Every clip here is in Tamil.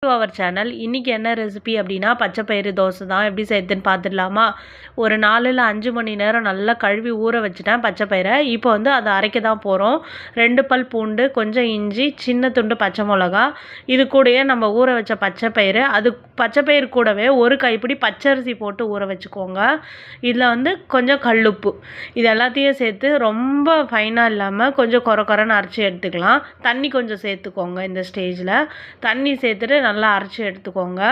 To our channel. இன்றைக்கி என்ன ரெசிபி அப்படின்னா பச்சைப்பயிறு தோசை தான். எப்படி செய்யுதுன்னு பார்த்துடலாமா? ஒரு 4 இல்லை 5 மணி நேரம் நல்லா கழுவி ஊற வச்சுட்டேன் பச்சைப்பயிரை. இப்போ வந்து அதை அரைக்க தான் போகிறோம். 2 பல் பூண்டு, கொஞ்சம் இஞ்சி, சின்ன துண்டு பச்சை மிளகா, இது கூடயே நம்ம ஊற வச்ச பச்சைப்பயிறு, அது பச்சைப்பயிறு கூடவே ஒரு கைப்பிடி பச்சரிசி போட்டு ஊற வச்சுக்கோங்க. இதில் வந்து கொஞ்சம் கல்லுப்பு, இது எல்லாத்தையும் சேர்த்து ரொம்ப ஃபைனாக இல்லாமல் கொஞ்சம் கொரன்னு அரைச்சி எடுத்துக்கலாம். தண்ணி கொஞ்சம் சேர்த்துக்கோங்க. இந்த ஸ்டேஜில் தண்ணி சேர்த்துட்டு நல்லா அரைச்சி எடுத்துக்கோங்க.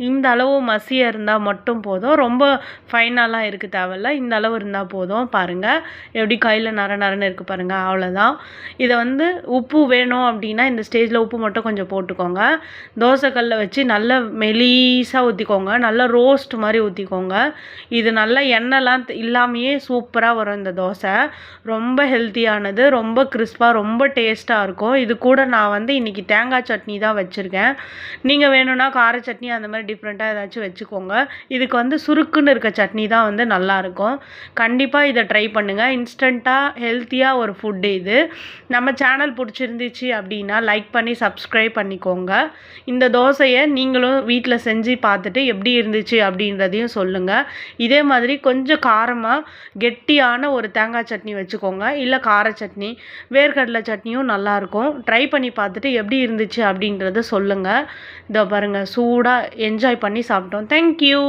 இந்த அளவு மசியாக இருந்தால் மட்டும் போதும், ரொம்ப ஃபைனலாக இருக்க தேவையில்ல. இந்த அளவு இருந்தால் போதும். பாருங்கள் எப்படி கையில் நரன்னு இருக்குது பாருங்கள், அவ்வளோதான். இதை வந்து உப்பு வேணும் அப்படின்னா இந்த ஸ்டேஜில் உப்பு மட்டும் கொஞ்சம் போட்டுக்கோங்க. தோசைக்கல்லை வச்சு நல்லா மெலீஸாக ஊற்றிக்கோங்க. நல்லா ரோஸ்ட் மாதிரி ஊற்றிக்கோங்க. இது நல்லா எண்ணெய்லாம் இல்லாமையே சூப்பராக வரும். இந்த தோசை ரொம்ப ஹெல்த்தியானது, ரொம்ப கிறிஸ்பாக, ரொம்ப டேஸ்ட்டாக இருக்கும். இது கூட நான் வந்து இன்றைக்கி தேங்காய் சட்னி தான் வச்சுருக்கேன். நீங்கள் வேணும்னா கார சட்னி அந்த மாதிரி டிஃப்ரெண்ட்டாக ஏதாச்சும் வச்சுக்கோங்க. இதுக்கு வந்து சுருக்குன்னு இருக்க சட்னி தான் வந்து நல்லாயிருக்கும். கண்டிப்பாக இதை ட்ரை பண்ணுங்கள். இன்ஸ்டண்ட்டாக ஹெல்த்தியாக ஒரு ஃபுட்டு இது. நம்ம சேனல் பிடிச்சிருந்துச்சு அப்படின்னா லைக் பண்ணி சப்ஸ்கிரைப் பண்ணிக்கோங்க. இந்த தோசையை நீங்களும் வீட்டில் செஞ்சு பார்த்துட்டு எப்படி இருந்துச்சு அப்படின்றதையும் சொல்லுங்கள். இதே மாதிரி கொஞ்சம் காரமாக கெட்டியான ஒரு தேங்காய் சட்னி வச்சுக்கோங்க. இல்லை கார சட்னி, வேர்க்கடலை சட்னியும் நல்லாயிருக்கும். ட்ரை பண்ணி பார்த்துட்டு எப்படி இருந்துச்சு அப்படின்றத சொல்லுங்கள். இதோ பாருங்கள், சூடாக என்ஜாய் பண்ணி சாப்பிட்டோம். தேங்க்யூ.